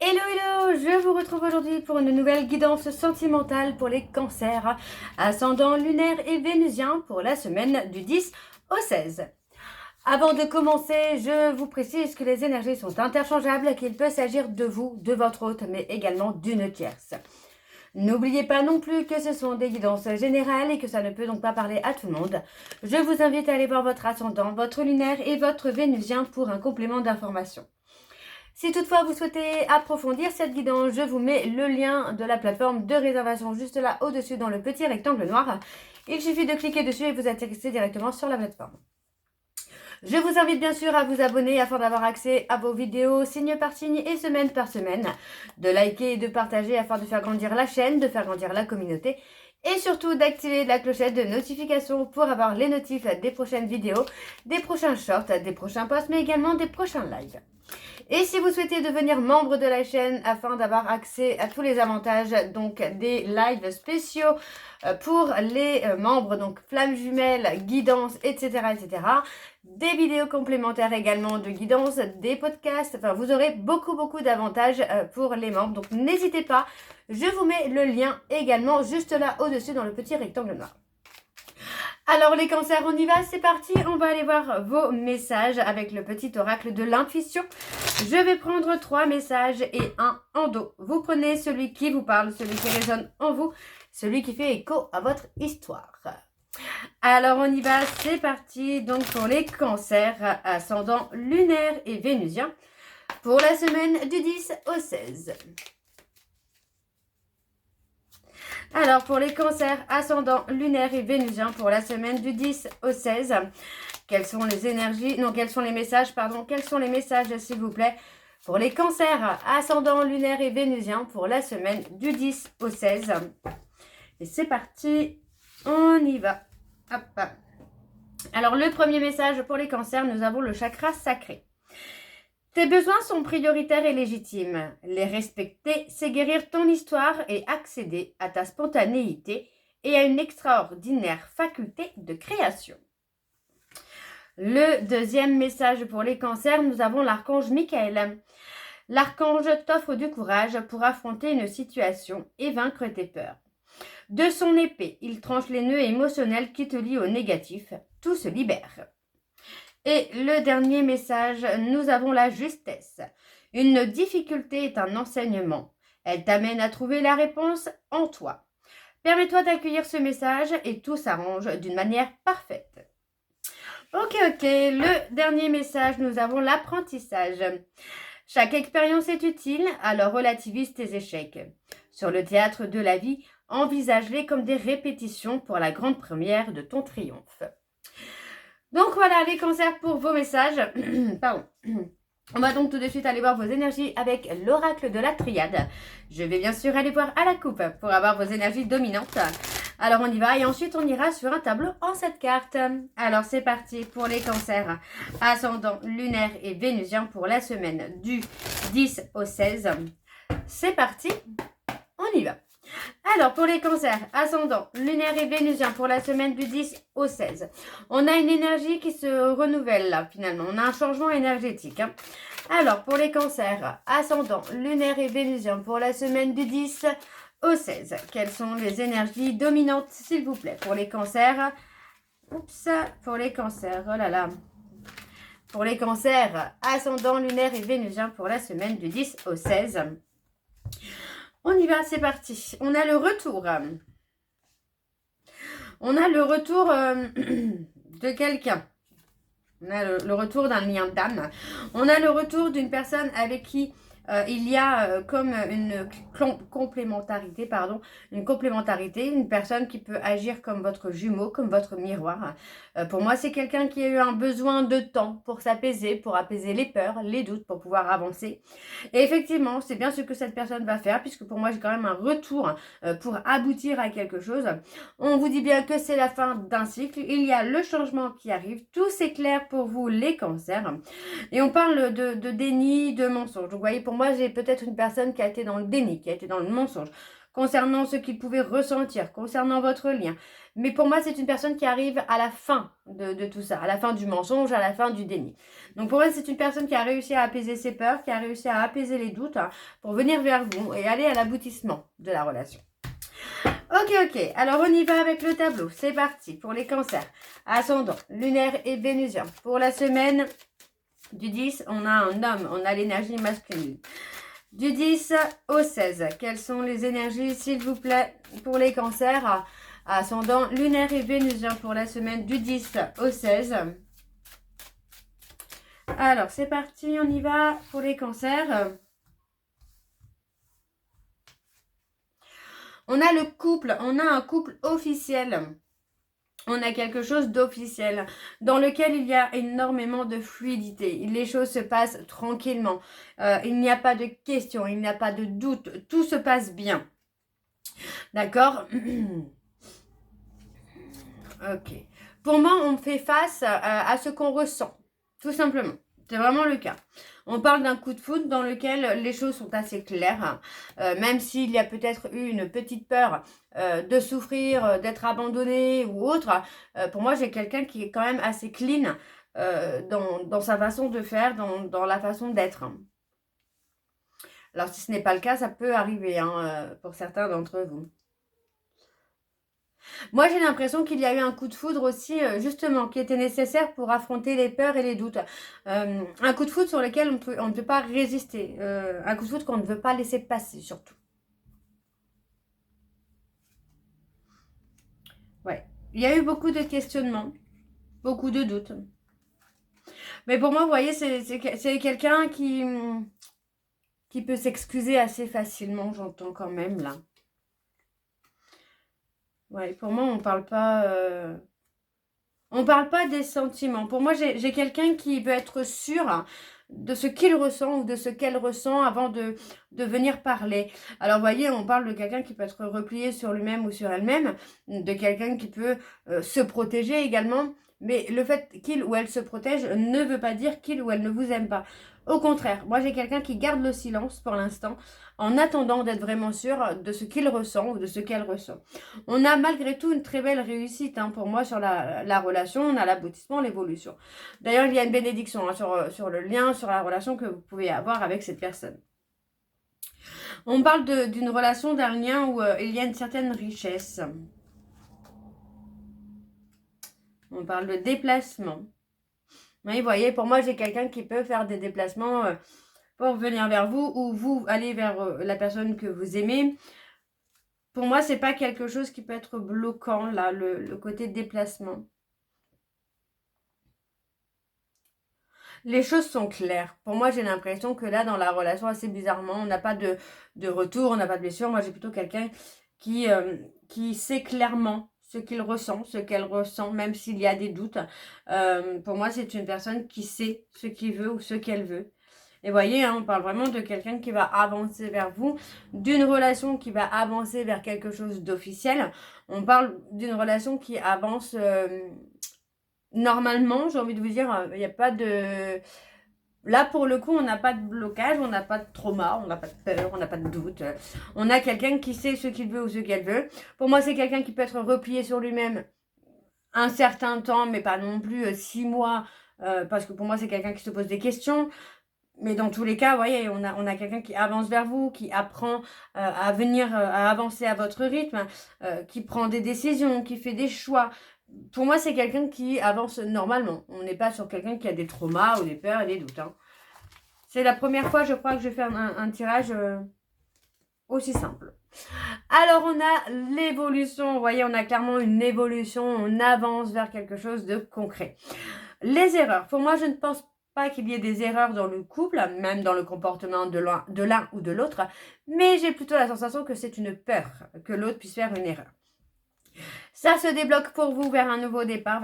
Hello hello, je vous retrouve aujourd'hui pour une nouvelle guidance sentimentale pour les cancers, ascendant lunaire et vénusien pour la semaine du 10 au 16. Avant de commencer, je vous précise que les énergies sont interchangeables, qu'il peut s'agir de vous, de votre hôte, mais également d'une tierce. N'oubliez pas non plus que ce sont des guidances générales et que ça ne peut donc pas parler à tout le monde. Je vous invite à aller voir votre ascendant, votre lunaire et votre vénusien pour un complément d'information. Si toutefois vous souhaitez approfondir cette guidance, je vous mets le lien de la plateforme de réservation juste là au-dessus dans le petit rectangle noir. Il suffit de cliquer dessus et vous atterrissez directement sur la plateforme. Je vous invite bien sûr à vous abonner afin d'avoir accès à vos vidéos signe par signe et semaine par semaine, de liker et de partager afin de faire grandir la chaîne, de faire grandir la communauté et surtout d'activer la clochette de notification pour avoir les notifs des prochaines vidéos, des prochains shorts, des prochains posts mais également des prochains lives. Et si vous souhaitez devenir membre de la chaîne afin d'avoir accès à tous les avantages, donc des lives spéciaux pour les membres, donc flammes jumelles, guidance, etc., etc., des vidéos complémentaires également de guidance, des podcasts, enfin vous aurez beaucoup d'avantages pour les membres, donc n'hésitez pas, je vous mets le lien également juste là au-dessus dans le petit rectangle noir. Alors les cancers, on y va, c'est parti, on va aller voir vos messages avec le petit oracle de l'intuition. Je vais prendre 3 messages et un en dos. Vous prenez celui qui vous parle, celui qui résonne en vous, celui qui fait écho à votre histoire. Alors on y va, c'est parti. Donc pour les cancers, ascendant lunaire et vénusien, pour la semaine du 10 au 16. Alors, pour les cancers, ascendant lunaire et vénusien pour la semaine du 10 au 16, quelles sont les énergies, non, quels sont les messages, pardon, quels sont les messages, s'il vous plaît, pour les cancers, ascendant lunaire et vénusien pour la semaine du 10 au 16. Et c'est parti, on y va. Hop. Alors, le premier message pour les cancers, nous avons le chakra sacré. Tes besoins sont prioritaires et légitimes. Les respecter, c'est guérir ton histoire et accéder à ta spontanéité et à une extraordinaire faculté de création. Le deuxième message pour les cancers, nous avons l'archange Michael. L'archange t'offre du courage pour affronter une situation et vaincre tes peurs. De son épée, il tranche les nœuds émotionnels qui te lient au négatif. Tout se libère. Et le dernier message, nous avons la justesse. Une difficulté est un enseignement. Elle t'amène à trouver la réponse en toi. Permets-toi d'accueillir ce message et tout s'arrange d'une manière parfaite. Ok, le dernier message, nous avons l'apprentissage. Chaque expérience est utile, alors relativise tes échecs. Sur le théâtre de la vie, envisage-les comme des répétitions pour la grande première de ton triomphe. Donc voilà les cancers pour vos messages. Pardon. On va donc tout de suite aller voir vos énergies avec l'oracle de la triade. Je vais bien sûr aller voir à la coupe pour avoir vos énergies dominantes. Alors on y va et ensuite on ira sur un tableau en 7 cartes. Alors c'est parti pour les cancers ascendant lunaire et vénusien pour la semaine du 10 au 16. C'est parti, on y va. Alors, pour les cancers, ascendant, lunaire et vénusien pour la semaine du 10 au 16. On a une énergie qui se renouvelle là, finalement. On a un changement énergétique. Alors, pour les cancers, ascendant, lunaire et vénusien pour la semaine du 10 au 16. Quelles sont les énergies dominantes, s'il vous plaît, pour les cancers? Oups, pour les cancers, oh là là. Pour les cancers, ascendant, lunaire et vénusien pour la semaine du 10 au 16. On y va, c'est parti. On a le retour. On a le retour de quelqu'un. On a le retour d'un lien d'âme. On a le retour d'une personne avec qui il y a comme une complémentarité, une personne qui peut agir comme votre jumeau, comme votre miroir. Pour moi, c'est quelqu'un qui a eu un besoin de temps pour s'apaiser, pour apaiser les peurs, les doutes, pour pouvoir avancer. Et effectivement, c'est bien ce que cette personne va faire, puisque pour moi, j'ai quand même un retour pour aboutir à quelque chose. On vous dit bien que c'est la fin d'un cycle. Il y a le changement qui arrive. Tout s'éclaire pour vous, les cancers. Et on parle de déni, de mensonge. Donc, vous voyez, pour moi, j'ai peut-être une personne qui a été dans le déni, qui a été dans le mensonge, concernant ce qu'il pouvait ressentir, concernant votre lien. Mais pour moi, c'est une personne qui arrive à la fin de tout ça, à la fin du mensonge, à la fin du déni. Donc pour moi, c'est une personne qui a réussi à apaiser ses peurs, qui a réussi à apaiser les doutes pour venir vers vous et aller à l'aboutissement de la relation. Ok. Alors, on y va avec le tableau. C'est parti pour les cancers. Ascendant, lunaire et vénusien. Pour la semaine du 10, on a un homme. On a l'énergie masculine. Du 10 au 16, quelles sont les énergies, s'il vous plaît, pour les cancers? Ascendant, lunaire et vénusien pour la semaine du 10 au 16. Alors, c'est parti. On y va pour les cancers. On a le couple, on a un couple officiel. On a quelque chose d'officiel dans lequel il y a énormément de fluidité. Les choses se passent tranquillement. Il n'y a pas de questions, il n'y a pas de doute. Tout se passe bien. D'accord? Ok. Pour moi, on fait face à ce qu'on ressent. Tout simplement. C'est vraiment le cas. On parle d'un coup de foudre dans lequel les choses sont assez claires, même s'il y a peut-être eu une petite peur de souffrir, d'être abandonné ou autre. Pour moi, j'ai quelqu'un qui est quand même assez clean dans sa façon de faire, dans la façon d'être. Alors, si ce n'est pas le cas, ça peut arriver pour certains d'entre vous. Moi, j'ai l'impression qu'il y a eu un coup de foudre aussi, justement, qui était nécessaire pour affronter les peurs et les doutes. Un coup de foudre sur lequel on ne peut pas résister. Un coup de foudre qu'on ne veut pas laisser passer, surtout. Ouais. Il y a eu beaucoup de questionnements, beaucoup de doutes. Mais pour moi, vous voyez, c'est quelqu'un qui peut s'excuser assez facilement, j'entends quand même, là. Ouais, pour moi, on parle pas des sentiments. Pour moi, j'ai quelqu'un qui veut être sûr de ce qu'il ressent ou de ce qu'elle ressent avant de venir parler. Alors, vous voyez, on parle de quelqu'un qui peut être replié sur lui-même ou sur elle-même, de quelqu'un qui peut se protéger également. Mais le fait qu'il ou elle se protège ne veut pas dire qu'il ou elle ne vous aime pas. Au contraire, moi j'ai quelqu'un qui garde le silence pour l'instant en attendant d'être vraiment sûr de ce qu'il ressent ou de ce qu'elle ressent. On a malgré tout une très belle réussite pour moi sur la relation, on a l'aboutissement, l'évolution. D'ailleurs, il y a une bénédiction sur le lien, sur la relation que vous pouvez avoir avec cette personne. On parle d'une relation, d'un lien où il y a une certaine richesse. On parle de déplacement. Oui, vous voyez, pour moi, j'ai quelqu'un qui peut faire des déplacements pour venir vers vous ou vous aller vers la personne que vous aimez. Pour moi, c'est pas quelque chose qui peut être bloquant, là, le côté déplacement. Les choses sont claires. Pour moi, j'ai l'impression que là, dans la relation, assez bizarrement, on n'a pas de retour, on n'a pas de blessure. Moi, j'ai plutôt quelqu'un qui sait clairement ce qu'il ressent, ce qu'elle ressent, même s'il y a des doutes. Pour moi, c'est une personne qui sait ce qu'il veut ou ce qu'elle veut. Et voyez, on parle vraiment de quelqu'un qui va avancer vers vous, d'une relation qui va avancer vers quelque chose d'officiel. On parle d'une relation qui avance normalement, j'ai envie de vous dire, il n'y a pas de... Là, pour le coup, on n'a pas de blocage, on n'a pas de trauma, on n'a pas de peur, on n'a pas de doute. On a quelqu'un qui sait ce qu'il veut ou ce qu'elle veut. Pour moi, c'est quelqu'un qui peut être replié sur lui-même un certain temps, mais pas non plus 6 mois, parce que pour moi, c'est quelqu'un qui se pose des questions. Mais dans tous les cas, vous voyez, on a quelqu'un qui avance vers vous, qui apprend à venir, à avancer à votre rythme, qui prend des décisions, qui fait des choix. Pour moi, c'est quelqu'un qui avance normalement. On n'est pas sur quelqu'un qui a des traumas ou des peurs et des doutes. C'est la première fois, je crois, que je fais un tirage aussi simple. Alors, on a l'évolution. Vous voyez, on a clairement une évolution. On avance vers quelque chose de concret. Les erreurs. Pour moi, je ne pense pas qu'il y ait des erreurs dans le couple, même dans le comportement de l'un ou de l'autre. Mais j'ai plutôt la sensation que c'est une peur que l'autre puisse faire une erreur. Ça se débloque pour vous vers un nouveau départ,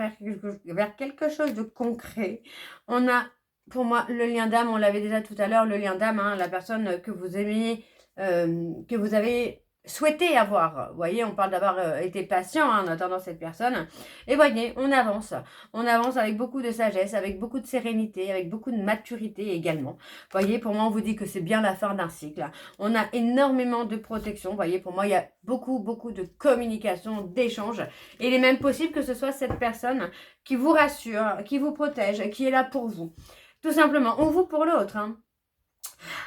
vers quelque chose de concret. On a, pour moi, le lien d'âme, on l'avait déjà tout à l'heure, le lien d'âme, la personne que vous aimez, que vous avez souhaité avoir. Vous voyez, on parle d'avoir été patient en attendant cette personne. Et voyez, on avance. On avance avec beaucoup de sagesse, avec beaucoup de sérénité, avec beaucoup de maturité également. Vous voyez, pour moi, on vous dit que c'est bien la fin d'un cycle. On a énormément de protection. Vous voyez, pour moi, il y a beaucoup de communication, d'échange. Et il est même possible que ce soit cette personne qui vous rassure, qui vous protège, qui est là pour vous. Tout simplement, on vous pour l'autre, hein.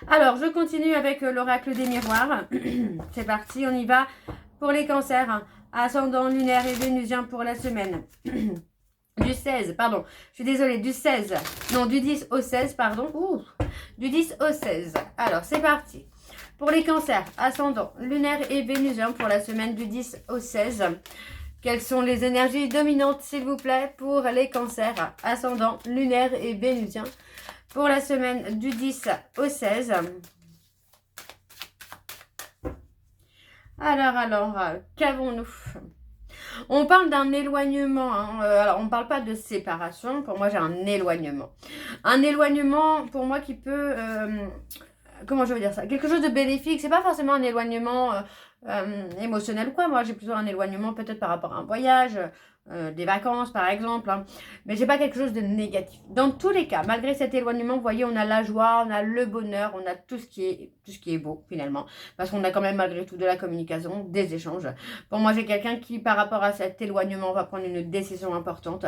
Alors, je continue avec l'oracle des miroirs. C'est parti, on y va pour les cancers. Ascendant lunaire et vénusien pour la semaine. Du 16, pardon, je suis désolée, du 16, non, du 10 au 16, pardon. Ouh, du 10 au 16. Alors, c'est parti. Pour les cancers, ascendant lunaire et vénusien pour la semaine du 10 au 16. Quelles sont les énergies dominantes, s'il vous plaît, pour les cancers, ascendant lunaire et vénusien pour la semaine du 10 au 16. Alors, qu'avons-nous? On parle d'un éloignement, hein. Alors on ne parle pas de séparation, pour moi j'ai un éloignement. Un éloignement pour moi qui peut, comment je veux dire ça, quelque chose de bénéfique, c'est pas forcément un éloignement émotionnel ou quoi, moi j'ai plutôt un éloignement peut-être par rapport à un voyage, des vacances par exemple, hein. Mais j'ai pas quelque chose de négatif. Dans tous les cas, malgré cet éloignement, vous voyez, on a la joie, on a le bonheur, on a tout ce qui est beau finalement, parce qu'on a quand même malgré tout de la communication, des échanges. Pour moi, j'ai quelqu'un qui, par rapport à cet éloignement, va prendre une décision importante.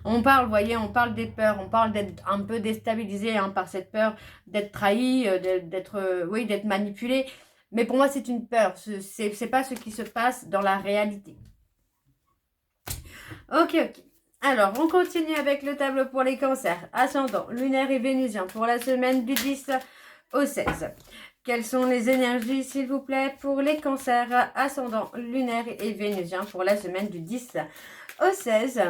On parle, vous voyez, on parle des peurs, on parle d'être un peu déstabilisé, hein, par cette peur d'être trahi, d'être manipulé. Mais pour moi, c'est une peur. C'est pas ce qui se passe dans la réalité. Ok. Alors, on continue avec le tableau pour les cancers. Ascendant, lunaire et vénusien pour la semaine du 10 au 16. Quelles sont les énergies, s'il vous plaît, pour les cancers ascendant, lunaire et vénusien pour la semaine du 10 au 16.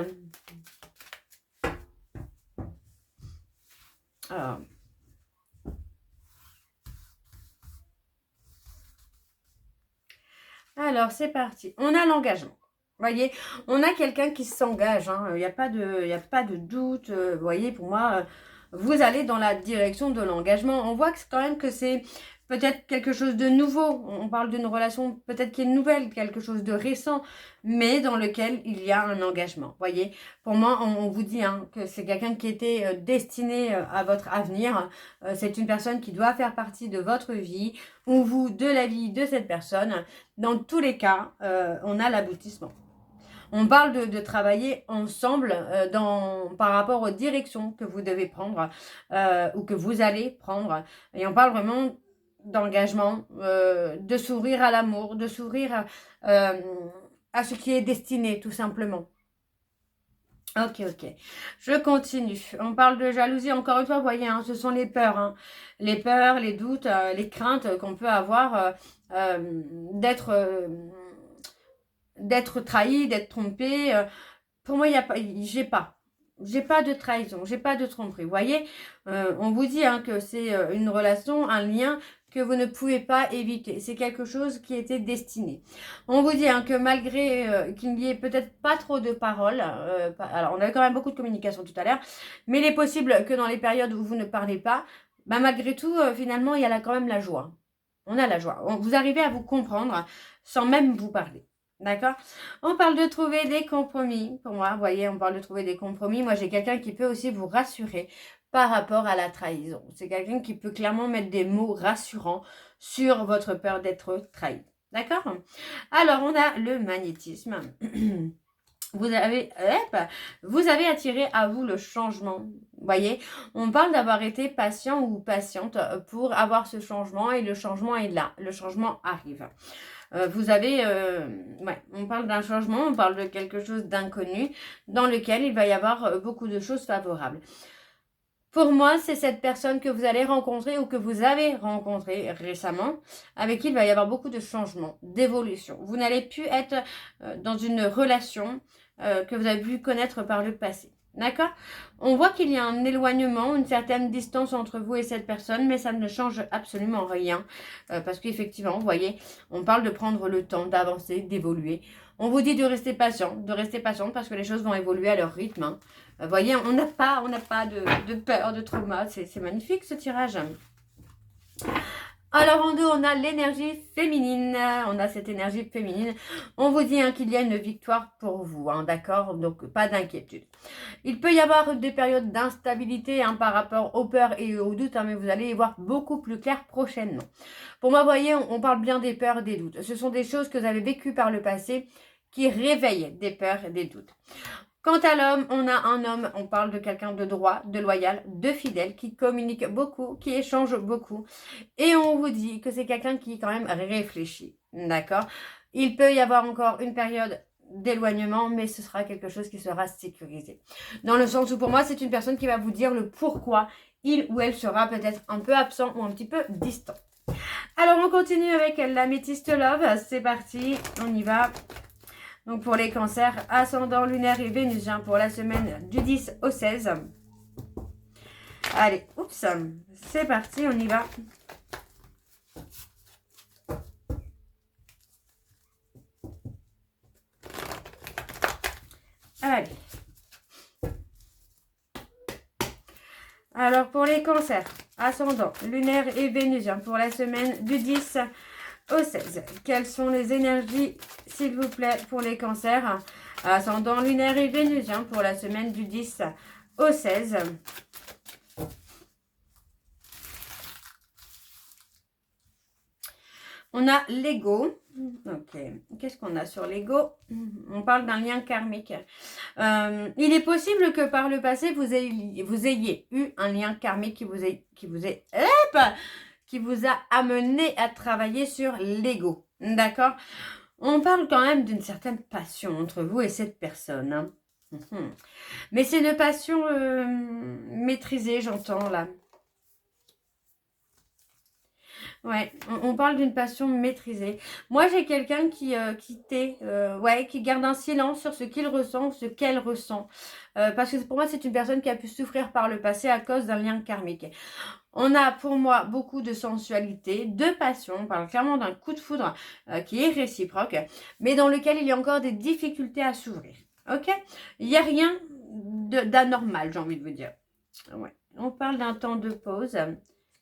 Alors, c'est parti. On a l'engagement. Vous voyez, on a quelqu'un qui s'engage, hein. Il n'y a pas de doute. Vous voyez, pour moi, vous allez dans la direction de l'engagement. On voit que quand même que c'est peut-être quelque chose de nouveau. On parle d'une relation peut-être qui est nouvelle, quelque chose de récent, mais dans lequel il y a un engagement. Vous voyez, pour moi, on vous dit, hein, que c'est quelqu'un qui était destiné à votre avenir. C'est une personne qui doit faire partie de votre vie, ou vous, de la vie de cette personne. Dans tous les cas, on a l'aboutissement. On parle de travailler ensemble par rapport aux directions que vous devez prendre ou que vous allez prendre. Et on parle vraiment d'engagement, de s'ouvrir à l'amour, de s'ouvrir à ce qui est destiné, tout simplement. Ok. Je continue. On parle de jalousie. Encore une fois, vous voyez, hein, ce sont les peurs. Hein. Les peurs, les doutes, les craintes qu'on peut avoir d'être trahi, d'être trompé. Pour moi, j'ai pas de trahison, j'ai pas de tromperie. Vous voyez, on vous dit, hein, que c'est une relation, un lien que vous ne pouvez pas éviter. C'est quelque chose qui était destiné. On vous dit, hein, que malgré qu'il n'y ait peut-être pas trop de paroles, alors on avait quand même beaucoup de communication tout à l'heure, mais il est possible que dans les périodes où vous ne parlez pas, bah, malgré tout, finalement, il y a là quand même la joie. On a la joie. Vous arrivez à vous comprendre sans même vous parler. D'accord? On parle de trouver des compromis. Pour moi, vous voyez, on parle de trouver des compromis. Moi, j'ai quelqu'un qui peut aussi vous rassurer par rapport à la trahison. C'est quelqu'un qui peut clairement mettre des mots rassurants sur votre peur d'être trahi. D'accord? Alors, on a le magnétisme. Vous avez attiré à vous le changement. Vous voyez, on parle d'avoir été patient ou patiente pour avoir ce changement et le changement est là. Le changement arrive. On parle d'un changement, on parle de quelque chose d'inconnu dans lequel il va y avoir beaucoup de choses favorables. Pour moi, c'est cette personne que vous allez rencontrer ou que vous avez rencontré récemment, avec qui il va y avoir beaucoup de changements, d'évolution. Vous n'allez plus être dans une relation que vous avez pu connaître par le passé. D'accord? On voit qu'il y a un éloignement, une certaine distance entre vous et cette personne, mais ça ne change absolument rien. Parce qu'effectivement, vous voyez, on parle de prendre le temps, d'avancer, d'évoluer. On vous dit de rester patient parce que les choses vont évoluer à leur rythme. Hein. Vous voyez, on n'a pas de peur, de trauma. C'est magnifique ce tirage. Alors en dos, on a l'énergie féminine, on a cette énergie féminine. On vous dit qu'il y a une victoire pour vous, d'accord? Donc pas d'inquiétude. Il peut y avoir des périodes d'instabilité par rapport aux peurs et aux doutes, mais vous allez y voir beaucoup plus clair prochainement. Pour moi, vous voyez, on parle bien des peurs et des doutes. Ce sont des choses que vous avez vécues par le passé qui réveillent des peurs et des doutes. Quant à l'homme, on a un homme, on parle de quelqu'un de droit, de loyal, de fidèle, qui communique beaucoup, qui échange beaucoup. Et on vous dit que c'est quelqu'un qui quand même réfléchit, d'accord? Il peut y avoir encore une période d'éloignement, mais ce sera quelque chose qui sera sécurisé. Dans le sens où pour moi, c'est une personne qui va vous dire le pourquoi il ou elle sera peut-être un peu absent ou un petit peu distant. Alors, on continue avec l'améthyste love. C'est parti, on y va. Donc, pour les cancers, ascendant lunaire et vénusien pour la semaine du 10 au 16. Allez, oups, c'est parti, on y va. Allez. Alors, pour les cancers, ascendant lunaire et vénusien pour la semaine du 10 au 16. Quelles sont les énergies, s'il vous plaît, pour les cancers? Ascendant lunaire et vénusien pour la semaine du 10 au 16. On a l'ego. Ok. Qu'est-ce qu'on a sur l'ego? On parle d'un lien karmique. Il est possible que par le passé, vous ayez eu un lien karmique qui vous a amené à travailler sur l'ego. D'accord? On parle quand même d'une certaine passion entre vous et cette personne. Mais c'est une passion maîtrisée, j'entends là. Ouais, on parle d'une passion maîtrisée. Moi, j'ai quelqu'un qui garde un silence sur ce qu'il ressent, ce qu'elle ressent. Parce que pour moi, c'est une personne qui a pu souffrir par le passé à cause d'un lien karmique. On a pour moi beaucoup de sensualité, de passion. On parle clairement d'un coup de foudre qui est réciproque, mais dans lequel il y a encore des difficultés à s'ouvrir. Ok? Il n'y a rien d'anormal, j'ai envie de vous dire. Ouais. On parle d'un temps de pause.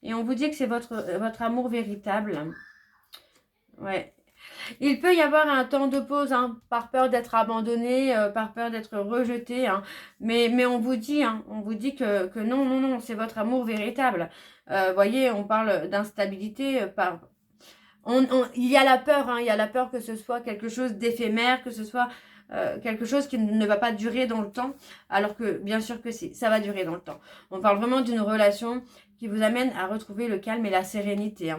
Et on vous dit que c'est votre amour véritable. Ouais. Il peut y avoir un temps de pause par peur d'être abandonné, par peur d'être rejeté. Mais on vous dit que non, c'est votre amour véritable. Voyez, on parle d'instabilité. Il y a la peur, il y a la peur que ce soit quelque chose d'éphémère, que ce soit quelque chose qui ne va pas durer dans le temps, alors que bien sûr que si, ça va durer dans le temps. On parle vraiment d'une relation qui vous amène à retrouver le calme et la sérénité.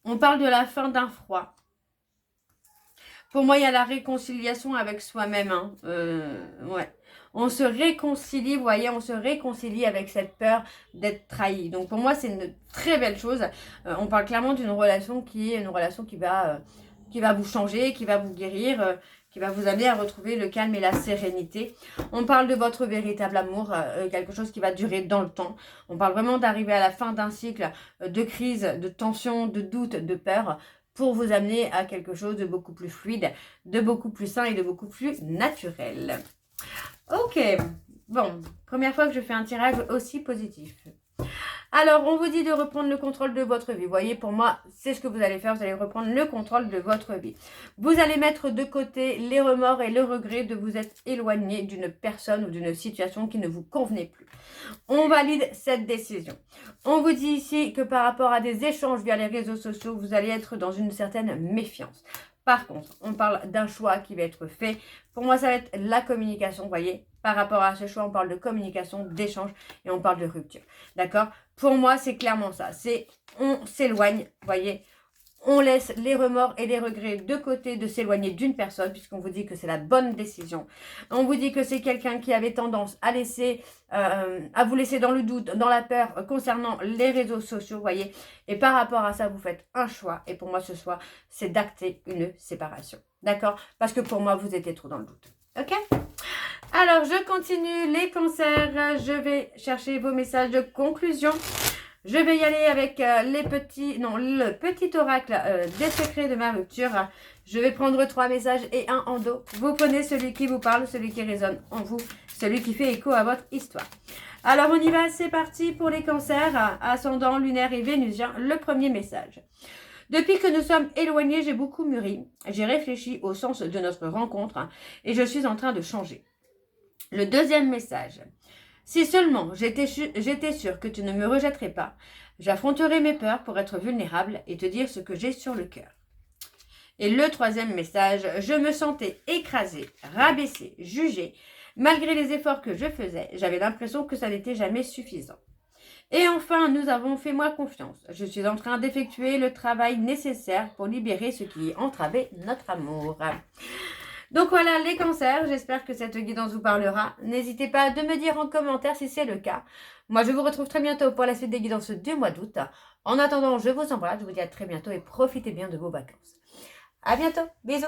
On parle de la fin d'un froid. Pour moi, il y a la réconciliation avec soi-même. Ouais. On se réconcilie, vous voyez, on se réconcilie avec cette peur d'être trahi. Donc pour moi, c'est une très belle chose. On parle clairement d'une relation qui est une relation qui va vous changer, qui va vous guérir, qui va vous amener à retrouver le calme et la sérénité. On parle de votre véritable amour, quelque chose qui va durer dans le temps. On parle vraiment d'arriver à la fin d'un cycle de crise, de tension, de doute, de peur, pour vous amener à quelque chose de beaucoup plus fluide, de beaucoup plus sain et de beaucoup plus naturel. Ok, bon, première fois que je fais un tirage aussi positif. Alors, on vous dit de reprendre le contrôle de votre vie. Vous voyez, pour moi, c'est ce que vous allez faire. Vous allez reprendre le contrôle de votre vie. Vous allez mettre de côté les remords et le regret de vous être éloigné d'une personne ou d'une situation qui ne vous convenait plus. On valide cette décision. On vous dit ici que par rapport à des échanges via les réseaux sociaux, vous allez être dans une certaine méfiance. Par contre, on parle d'un choix qui va être fait. Pour moi, ça va être la communication, vous voyez. Par rapport à ce choix, on parle de communication, d'échange et on parle de rupture. D'accord? Pour moi, c'est clairement ça. On s'éloigne, vous voyez. On laisse les remords et les regrets de côté de s'éloigner d'une personne puisqu'on vous dit que c'est la bonne décision. On vous dit que c'est quelqu'un qui avait tendance à vous laisser dans le doute, dans la peur concernant les réseaux sociaux, vous voyez. Et par rapport à ça, vous faites un choix. Et pour moi, ce choix, c'est d'acter une séparation. D'accord? Parce que pour moi, vous étiez trop dans le doute. Ok? Alors, je continue les cancers. Je vais chercher vos messages de conclusion. Je vais y aller avec le petit oracle des secrets de ma rupture. Je vais prendre 3 messages et un en dos. Vous prenez celui qui vous parle, celui qui résonne en vous, celui qui fait écho à votre histoire. Alors on y va, c'est parti pour les cancers, ascendant lunaire et vénusien, le premier message. Depuis que nous sommes éloignés, j'ai beaucoup mûri, j'ai réfléchi au sens de notre rencontre et je suis en train de changer. Le deuxième message. Si seulement j'étais sûre que tu ne me rejetterais pas, j'affronterais mes peurs pour être vulnérable et te dire ce que j'ai sur le cœur. Et le troisième message, je me sentais écrasée, rabaissée, jugée. Malgré les efforts que je faisais, j'avais l'impression que ça n'était jamais suffisant. Et enfin, nous avons fait moi confiance. Je suis en train d'effectuer le travail nécessaire pour libérer ce qui entravait notre amour. Donc voilà les cancers, j'espère que cette guidance vous parlera. N'hésitez pas de me dire en commentaire si c'est le cas. Moi, je vous retrouve très bientôt pour la suite des guidances du mois d'août. En attendant, je vous embrasse, je vous dis à très bientôt et profitez bien de vos vacances. À bientôt, bisous.